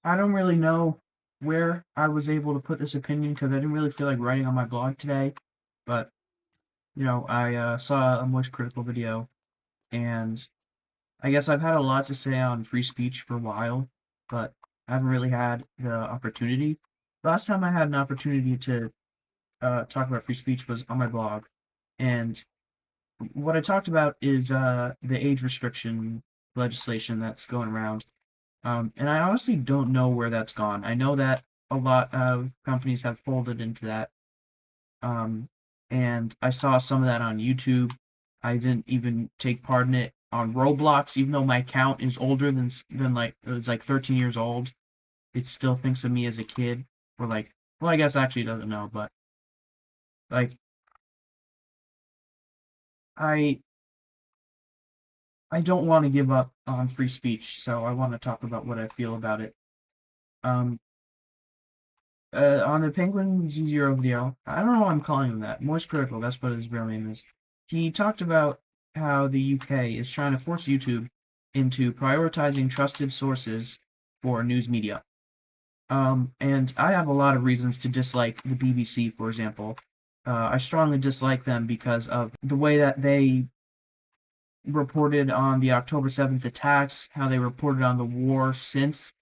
I don't really know where I was able to put this opinion because I didn't really feel like writing on my blog today. But, I saw a Moist Critical video, and I guess I've had a lot to say on free speech for a while, but I haven't really had the opportunity. Last time I had an opportunity to talk about free speech was on my blog, and what I talked about is the age restriction legislation that's going around. And I honestly don't know where that's gone. I know that a lot of companies have folded into that. Um, and I saw some of that on YouTube. I didn't even take part in it on Roblox, even though my account is older than like it's like 13 years old. It still thinks of me as a kid. Or like, well, I guess actually it doesn't know, but like I I don't want to give up on free speech, so I want to talk about what I feel about it. Um, on the Penguin Z0 video, I don't know why I'm calling him that. Moist Critical, that's what his real name is. He talked about how the UK is trying to force YouTube into prioritizing trusted sources for news media. And I have a lot of reasons to dislike the BBC, for example. I strongly dislike them because of the way that they reported on the October 7th attacks, how they reported on the war since,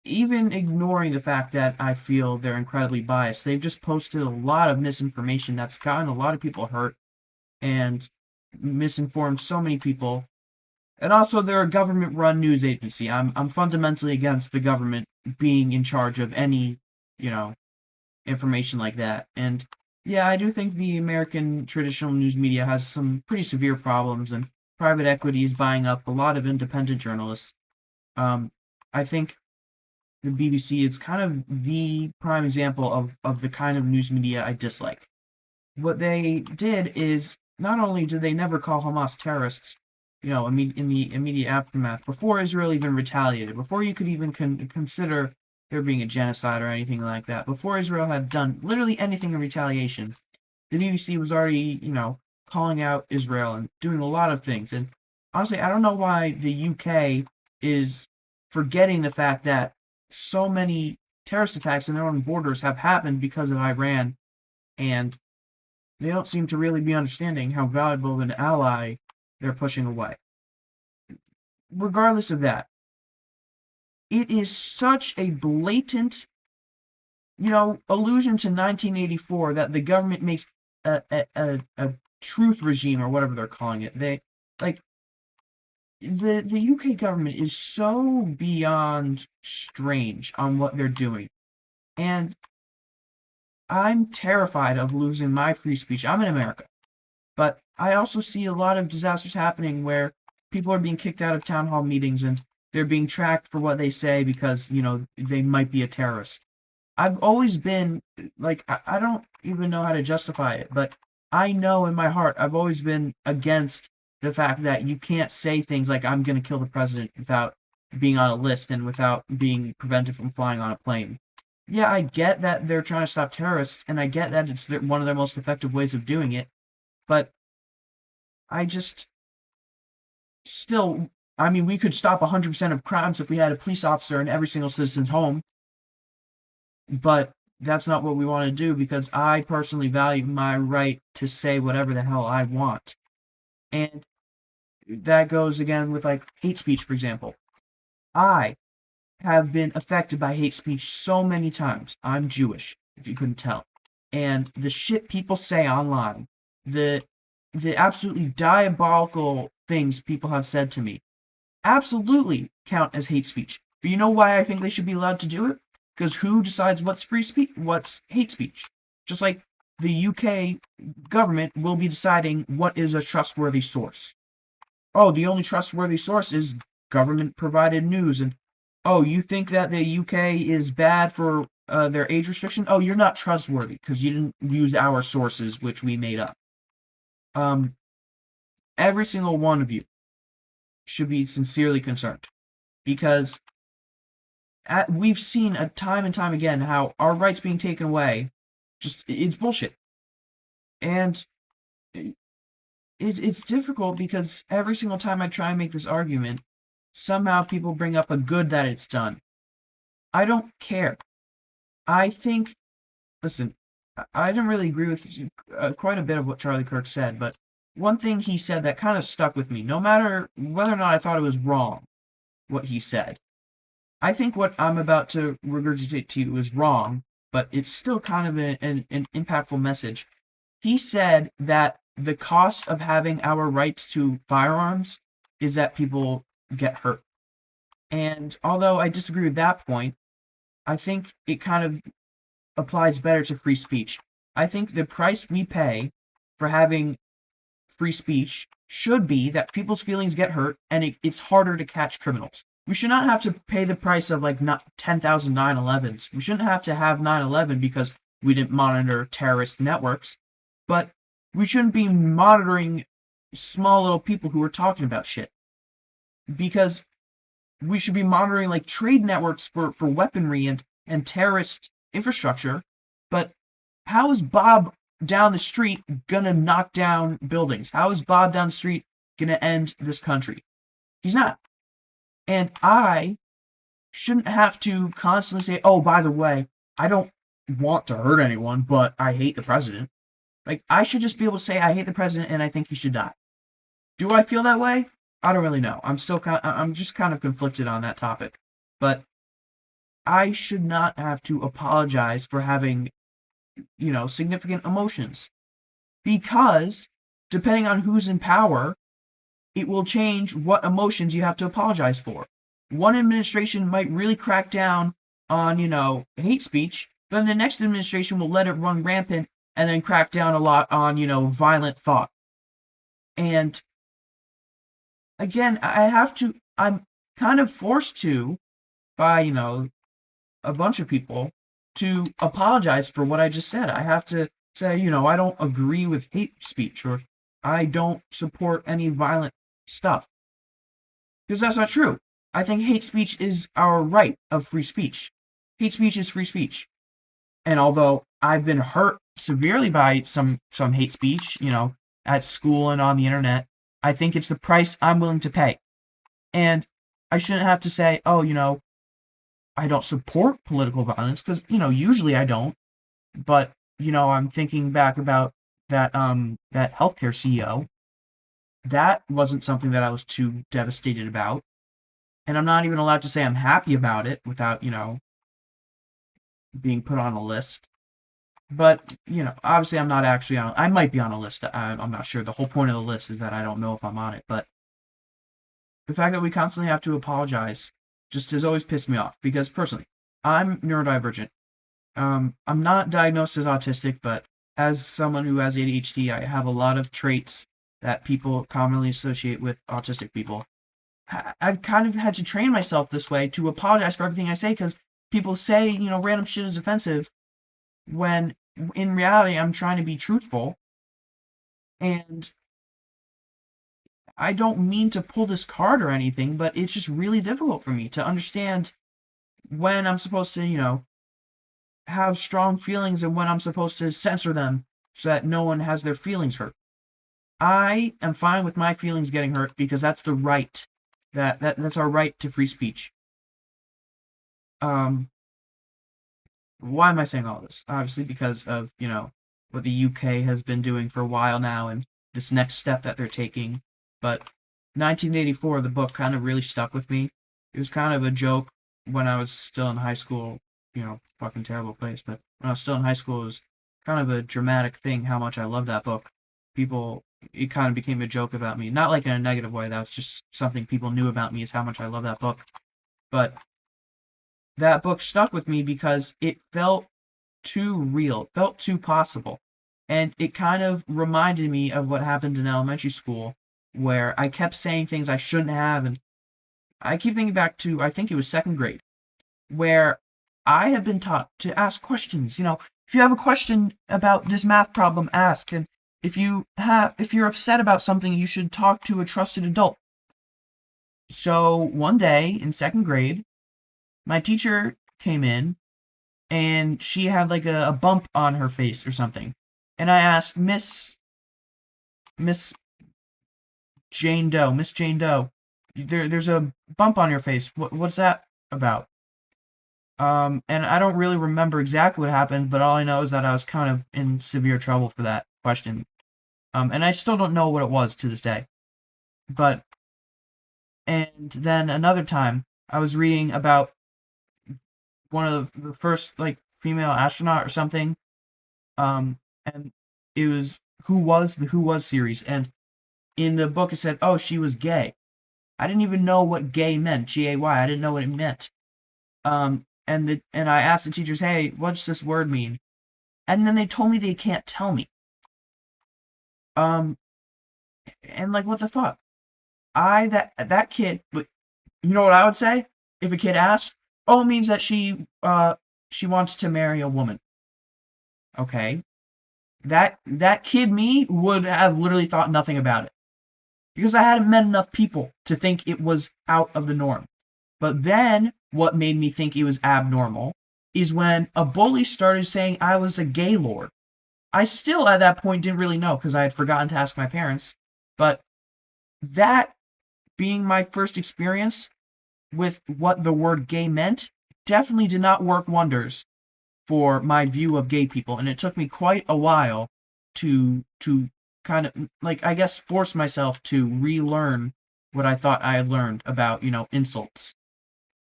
even ignoring the fact that I feel they're incredibly biased, they've just posted a lot of misinformation that's gotten a lot of people hurt and misinformed so many people. And also, they're a government-run news agency. I'm fundamentally against the government being in charge of any, you know, information like that. And yeah, I do think the American traditional news media has some pretty severe problems, and private equity is buying up a lot of independent journalists. Um, I think the BBC is kind of the prime example of the kind of news media I dislike. What they did is not only did they never call Hamas terrorists, in the immediate aftermath, before Israel even retaliated, before you could even consider there being a genocide or anything like that, before Israel had done literally anything in retaliation, the BBC was already, calling out Israel and doing a lot of things. And honestly, I don't know why the UK is forgetting the fact that so many terrorist attacks in their own borders have happened because of Iran, and they don't seem to really be understanding how valuable of an ally they're pushing away. Regardless of that, it is such a blatant, allusion to 1984 that the government makes a truth regime or whatever they're calling it. They like the UK government is so beyond strange on what they're doing. And I'm terrified of losing my free speech. I'm in America. But I also see a lot of disasters happening where people are being kicked out of town hall meetings and they're being tracked for what they say because, they might be a terrorist. I've always been like I don't even know how to justify it, but I know in my heart I've always been against the fact that you can't say things like I'm going to kill the president without being on a list and without being prevented from flying on a plane. Yeah, I get that they're trying to stop terrorists, and I get that it's one of their most effective ways of doing it, but I just still, I mean, we could stop 100% of crimes if we had a police officer in every single citizen's home, but that's not what we want to do because I personally value my right to say whatever the hell I want. And that goes again with like hate speech, for example. I have been affected by hate speech so many times. I'm Jewish, if you couldn't tell. And the shit people say online, the the absolutely diabolical things people have said to me, absolutely count as hate speech. But you know why I think they should be allowed to do it? Because who decides what's free speech, what's hate speech? Just like the UK government will be deciding what is a trustworthy source. Oh, the only trustworthy source is government provided news. And oh, you think that the UK is bad for their age restriction? Oh, you're not trustworthy because you didn't use our sources, which we made up. Um, every single one of you should be sincerely concerned because we've seen a time and time again how our rights being taken away, just it's bullshit. And it's difficult because every single time I try and make this argument, somehow people bring up a good that it's done. I don't care. I think, listen, I didn't really agree with quite a bit of what Charlie Kirk said, but one thing he said that kind of stuck with me, no matter whether or not I thought it was wrong, what he said. I think what I'm about to regurgitate to you is wrong, but it's still kind of an impactful message. He said that the cost of having our rights to firearms is that people get hurt. And although I disagree with that point, I think it kind of applies better to free speech. I think the price we pay for having free speech should be that people's feelings get hurt and it's harder to catch criminals. We should not have to pay the price of like not 10,000 9/11s. We shouldn't have to have 9/11 because we didn't monitor terrorist networks, but we shouldn't be monitoring small little people who are talking about shit because we should be monitoring like trade networks for weaponry and terrorist infrastructure. But how is Bob down the street gonna knock down buildings? How is Bob down the street gonna end this country? He's not. And I shouldn't have to constantly say, oh, by the way, I don't want to hurt anyone, but I hate the president. Like, I should just be able to say, I hate the president and I think he should die. Do I feel that way? I don't really know. I'm just kind of conflicted on that topic. But I should not have to apologize for having, significant emotions. Because depending on who's in power, it will change what emotions you have to apologize for. One administration might really crack down on, hate speech, then the next administration will let it run rampant and then crack down a lot on, violent thought. And again, I'm kind of forced to, by, a bunch of people, to apologize for what I just said. I have to say, I don't agree with hate speech or I don't support any violent stuff. Because that's not true. I think hate speech is our right of free speech. Hate speech is free speech. And although I've been hurt severely by some hate speech, at school and on the internet, I think it's the price I'm willing to pay. And I shouldn't have to say, oh, I don't support political violence because, usually I don't. But, I'm thinking back about that healthcare CEO. That wasn't something that I was too devastated about. And I'm not even allowed to say I'm happy about it without, being put on a list. But, obviously I'm not actually on, I might be on a list. I'm not sure. The whole point of the list is that I don't know if I'm on it. But the fact that we constantly have to apologize just has always pissed me off because personally, I'm neurodivergent. I'm not diagnosed as autistic, but as someone who has ADHD, I have a lot of traits that people commonly associate with autistic people. I've kind of had to train myself this way to apologize for everything I say because people say, random shit is offensive when in reality I'm trying to be truthful and I don't mean to pull this card or anything, but it's just really difficult for me to understand when I'm supposed to, have strong feelings and when I'm supposed to censor them so that no one has their feelings hurt. I am fine with my feelings getting hurt because that's the right. That's our right to free speech. Um, why am I saying all this? Obviously because of, what the UK has been doing for a while now and this next step that they're taking. But 1984, the book kind of really stuck with me. It was kind of a joke when I was still in high school, fucking terrible place, but when I was still in high school, it was kind of a dramatic thing how much I loved that book. People, it kind of became a joke about me. Not like in a negative way, that was just something people knew about me is how much I love that book. But that book stuck with me because it felt too real, felt too possible. And it kind of reminded me of what happened in elementary school, where I kept saying things I shouldn't have. And I keep thinking back to, I think it was second grade, where I have been taught to ask questions. If you have a question about this math problem, ask. And if you're upset about something, you should talk to a trusted adult. So one day in second grade, my teacher came in and she had like a bump on her face or something. And I asked Miss Miss Jane Doe, there's a bump on your face. What's that about? And I don't really remember exactly what happened, but all I know is that I was kind of in severe trouble for that question. And I still don't know what it was to this day. But, and then another time, I was reading about one of the first, like, female astronaut or something. And it was the Who Was series. And in the book, it said, oh, she was gay. I didn't even know what gay meant, Gay. I didn't know what it meant. And I asked the teachers, hey, what's this word mean? And then they told me they can't tell me. Um, and like, what the fuck? That kid, you know what I would say if a kid asked? Oh, it means that she wants to marry a woman. Okay, that kid me would have literally thought nothing about it because I hadn't met enough people to think it was out of the norm. But then what made me think it was abnormal is when a bully started saying I was a gay lord. I still at that point didn't really know because I had forgotten to ask my parents. But that being my first experience with what the word gay meant definitely did not work wonders for my view of gay people. And it took me quite a while to kind of, like, I guess force myself to relearn what I thought I had learned about, insults.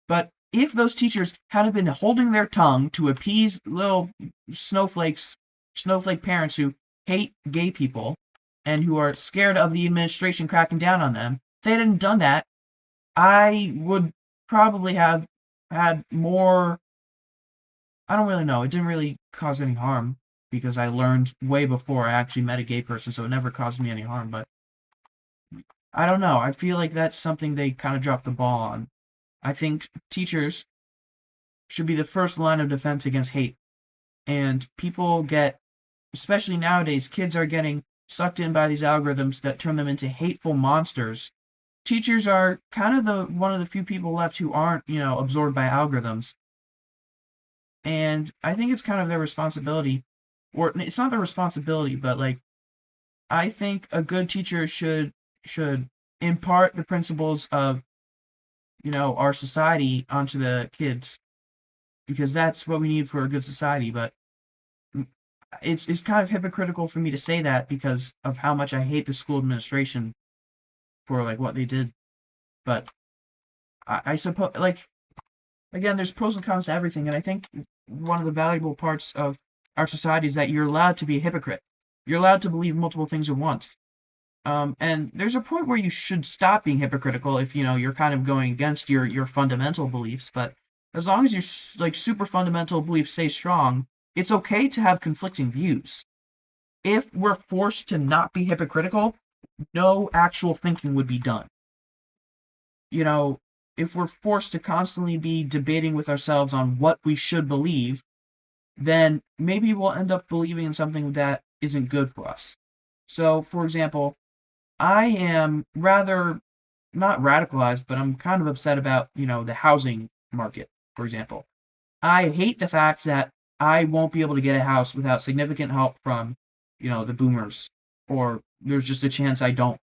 But if those teachers hadn't been holding their tongue to appease little snowflake parents who hate gay people and who are scared of the administration cracking down on them, if they hadn't done that, I would probably have had more. I don't really know. It didn't really cause any harm because I learned way before I actually met a gay person, so it never caused me any harm. But I don't know. I feel like that's something they kind of dropped the ball on. I think teachers should be the first line of defense against hate. And people get, especially nowadays, kids are getting sucked in by these algorithms that turn them into hateful monsters. Teachers are kind of the one of the few people left who aren't, absorbed by algorithms. And I think it's kind of their responsibility, or it's not their responsibility, but like I think a good teacher should impart the principles of our society onto the kids because that's what we need for a good society. But it's kind of hypocritical for me to say that because of how much I hate the school administration for like what they did. But I suppose like again, there's pros and cons to everything, and I think one of the valuable parts of our society is that you're allowed to be a hypocrite. You're allowed to believe multiple things at once. And there's a point where you should stop being hypocritical if you're kind of going against your fundamental beliefs. But as long as your like super fundamental beliefs stay strong, it's okay to have conflicting views. If we're forced to not be hypocritical, no actual thinking would be done. You know, if we're forced to constantly be debating with ourselves on what we should believe, then maybe we'll end up believing in something that isn't good for us. So, for example, I am rather not radicalized, but I'm kind of upset about, the housing market, for example. I hate the fact that I won't be able to get a house without significant help from, the boomers, or there's just a chance I don't,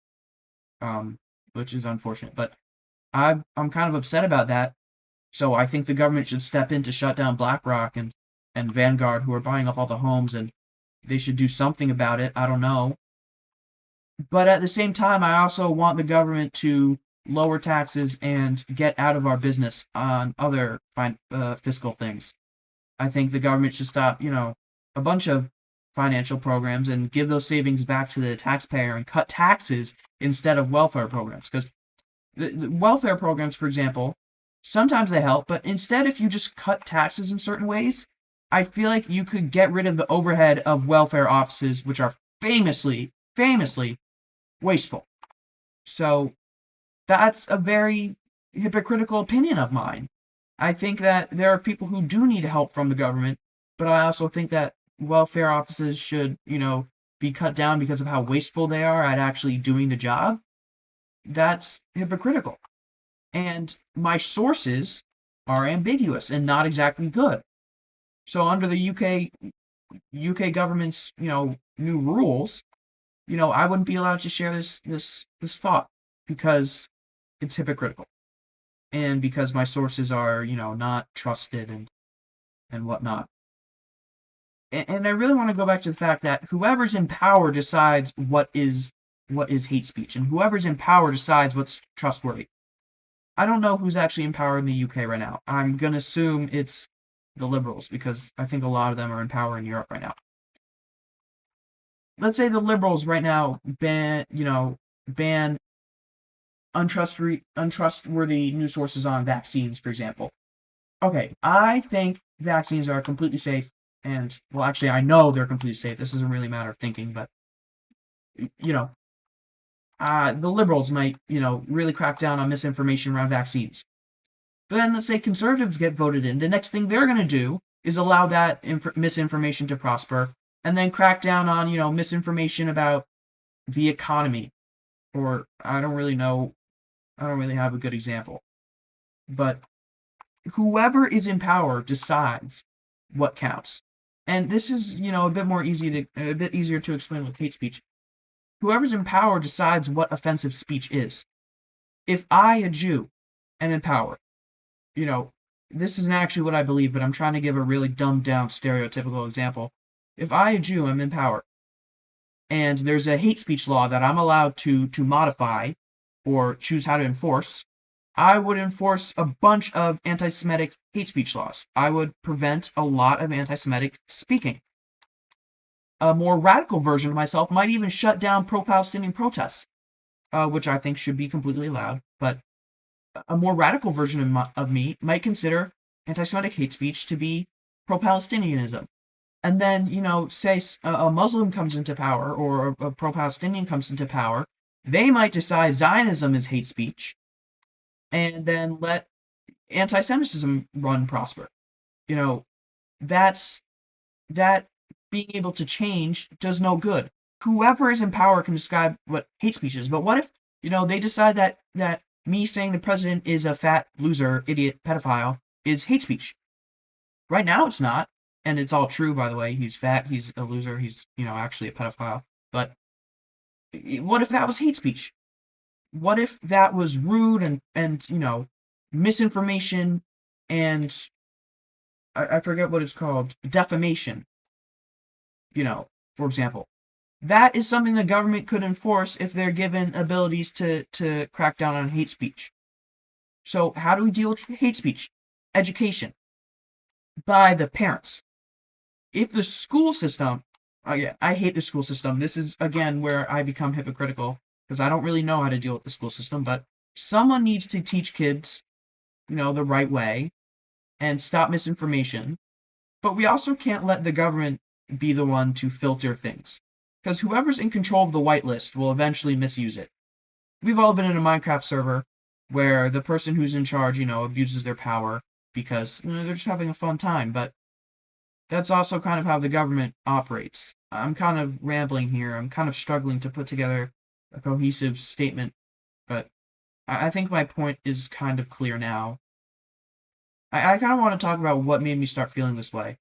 which is unfortunate. But I'm kind of upset about that. So I think the government should step in to shut down BlackRock and Vanguard, who are buying up all the homes, and they should do something about it. I don't know. But at the same time, I also want the government to lower taxes and get out of our business on other fiscal things. I think the government should stop, a bunch of financial programs and give those savings back to the taxpayer and cut taxes instead of welfare programs. Because the welfare programs, for example, sometimes they help, but instead, if you just cut taxes in certain ways, I feel like you could get rid of the overhead of welfare offices, which are famously wasteful. So that's a very hypocritical opinion of mine. I think that there are people who do need help from the government, but I also think that welfare offices should, be cut down because of how wasteful they are at actually doing the job. That's hypocritical. And my sources are ambiguous and not exactly good. So under the UK government's, new rules, I wouldn't be allowed to share this thought because it's hypocritical. and because my sources are, not trusted and whatnot. And I really want to go back to the fact that whoever's in power decides what is hate speech, and whoever's in power decides what's trustworthy. I don't know who's actually in power in the UK right now. I'm gonna assume it's the Liberals because I think a lot of them are in power in Europe right now. Let's say the Liberals right now ban untrustworthy news sources on vaccines, for example. Okay, I think vaccines are completely safe, and well, actually, I know they're completely safe. This isn't really a matter of thinking, but you know, the liberals might, really crack down on misinformation around vaccines. But then let's say conservatives get voted in. The next thing they're going to do is allow that misinformation to prosper, and then crack down on, misinformation about the economy. Or I don't really know. I don't really have a good example. But whoever is in power decides what counts. And this is, a bit easier to explain with hate speech. Whoever's in power decides what offensive speech is. If I, a Jew, am in power, you know, this isn't actually what I believe, but I'm trying to give a really dumbed down stereotypical example. If I, a Jew, am in power, and there's a hate speech law that I'm allowed to modify or choose how to enforce, I would enforce a bunch of anti-Semitic hate speech laws. I would prevent a lot of anti-Semitic speaking. A more radical version of myself might even shut down pro-Palestinian protests, which I think should be completely allowed. But a more radical version of me might consider anti-Semitic hate speech to be pro-Palestinianism. And then, say a Muslim comes into power or a pro-Palestinian comes into power, they might decide Zionism is hate speech, and then let anti-Semitism run prosper. You know, that's that being able to change does no good. Whoever is in power can describe what hate speech is, but what if, they decide that me saying the president is a fat loser, idiot, pedophile is hate speech? Right now it's not, and it's all true, by the way. He's fat, he's a loser, he's, actually a pedophile. But what if that was hate speech? What if that was rude and misinformation and I forget what it's called, defamation, for example. That is something the government could enforce if they're given abilities to crack down on hate speech. So how do we deal with hate speech? Education. By the parents. If the school system, oh yeah, I hate the school system. This is, again, where I become hypocritical because I don't really know how to deal with the school system, but someone needs to teach kids, the right way and stop misinformation. But we also can't let the government be the one to filter things. Because whoever's in control of the whitelist will eventually misuse it. We've all been in a Minecraft server where the person who's in charge, abuses their power because they're just having a fun time. But that's also kind of how the government operates. I'm kind of rambling here. I'm kind of struggling to put together a cohesive statement. But I think my point is kind of clear now. I kind of want to talk about what made me start feeling this way.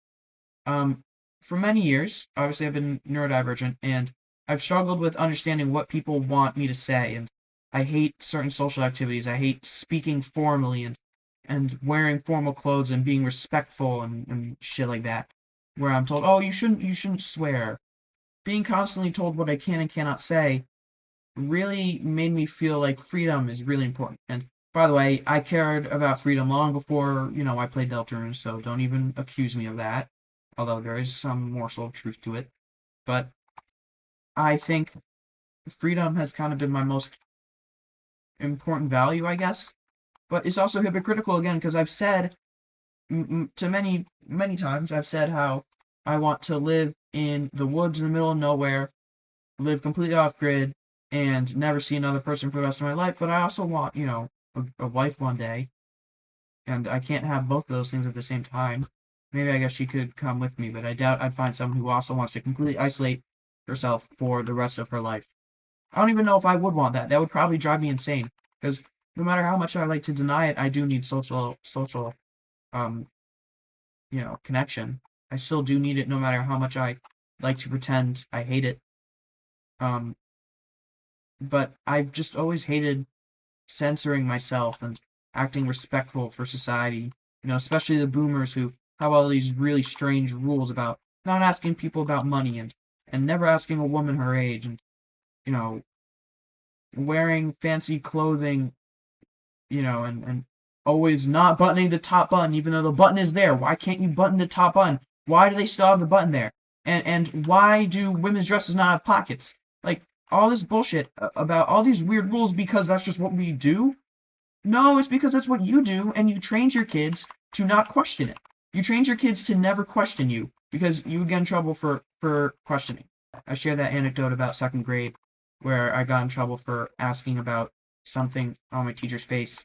Um, for many years, obviously I've been neurodivergent, and I've struggled with understanding what people want me to say, and I hate certain social activities. I hate speaking formally and wearing formal clothes and being respectful and shit like that. Where I'm told, oh, you shouldn't swear. Being constantly told what I can and cannot say really made me feel like freedom is really important. And by the way, I cared about freedom long before, I played Deltarune, so don't even accuse me of that. Although there is some morsel of truth to it. But I think freedom has kind of been my most important value, I guess. But it's also hypocritical again because I've said to many, many times, I've said how I want to live in the woods in the middle of nowhere, live completely off grid, and never see another person for the rest of my life. But I also want, a wife one day, and I can't have both of those things at the same time. Maybe I guess she could come with me, but I doubt I'd find someone who also wants to completely isolate herself for the rest of her life. I don't even know if I would want that. That would probably drive me insane. Because no matter how much I like to deny it, I do need social, um, connection. I still do need it no matter how much I like to pretend I hate it. Um, but I've just always hated censoring myself and acting respectful for society. Especially the boomers who have all these really strange rules about not asking people about money and never asking a woman her age and you know wearing fancy clothing, and always not buttoning the top button, even though the button is there. Why can't you button the top button? Why do they still have the button there? And why do women's dresses not have pockets? Like all this bullshit about all these weird rules because that's just what we do. No, it's because that's what you do, and you trained your kids to not question it. You trained your kids to never question you because you would get in trouble for questioning. I shared that anecdote about second grade where I got in trouble for asking about something on my teacher's face,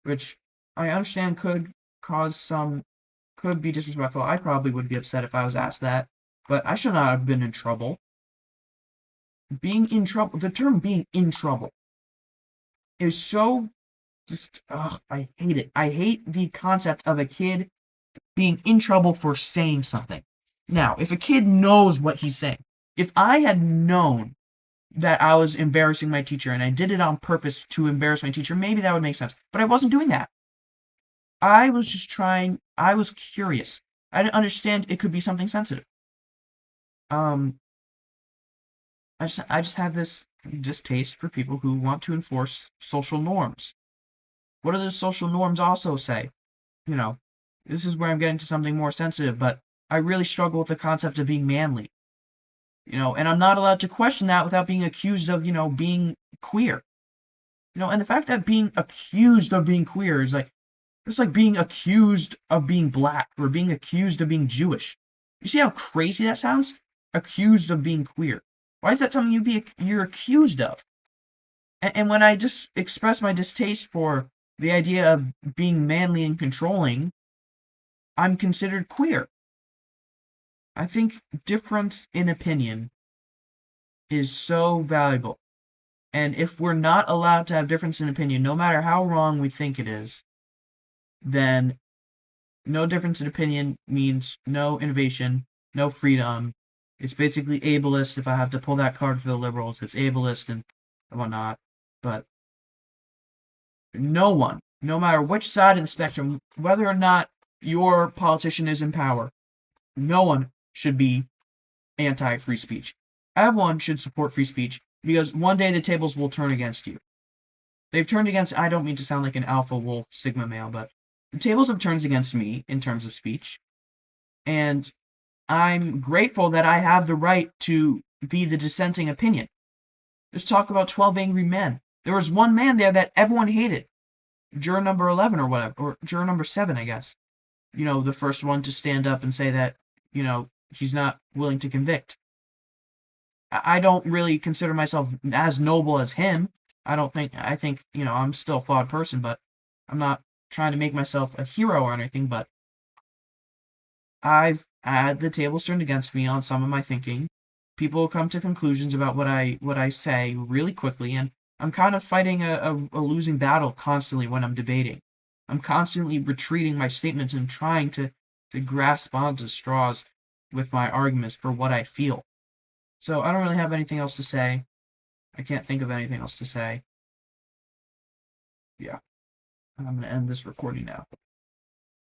which I understand could be disrespectful. I probably would be upset if I was asked that, but I should not have been in trouble. Being in trouble, the term being in trouble is so just, ugh, I hate it. I hate the concept of a kid being in trouble for saying something. Now, if a kid knows what he's saying, if I had known that I was embarrassing my teacher and I did it on purpose to embarrass my teacher, maybe that would make sense. But I wasn't doing that. I was just trying, I was curious. I didn't understand it could be something sensitive. Um, I just have this distaste for people who want to enforce social norms. What do those social norms also say? You know, this is where I'm getting to something more sensitive, but I really struggle with the concept of being manly. And I'm not allowed to question that without being accused of, being queer. And the fact that being accused of being queer is like, it's like being accused of being black or being accused of being Jewish. You see how crazy that sounds? Accused of being queer. Why is that something you're accused of? And when I just express my distaste for the idea of being manly and controlling, I'm considered queer. I think difference in opinion is so valuable. And if we're not allowed to have difference in opinion, no matter how wrong we think it is, then no difference in opinion means no innovation, no freedom. It's basically ableist. If I have to pull that card for the liberals, it's ableist and whatnot. But no one, no matter which side of the spectrum, whether or not your politician is in power, no one should be anti-free speech. Everyone should support free speech because one day the tables will turn against you. They've turned against, I don't mean to sound like an alpha wolf sigma male, but the tables have turned against me in terms of speech. And I'm grateful that I have the right to be the dissenting opinion. Let's talk about 12 Angry Men. There was one man there that everyone hated. Juror number 11 or whatever, or juror number 7, I guess. The first one to stand up and say that, he's not willing to convict. I don't really consider myself as noble as him. I think, I'm still a flawed person, but I'm not trying to make myself a hero or anything, but I've had the tables turned against me on some of my thinking. People come to conclusions about what I say really quickly, and I'm kind of fighting a losing battle constantly when I'm debating. I'm constantly retreating my statements and trying to grasp onto straws with my arguments for what I feel. So I don't really have anything else to say. I can't think of anything else to say. Yeah, I'm going to end this recording now.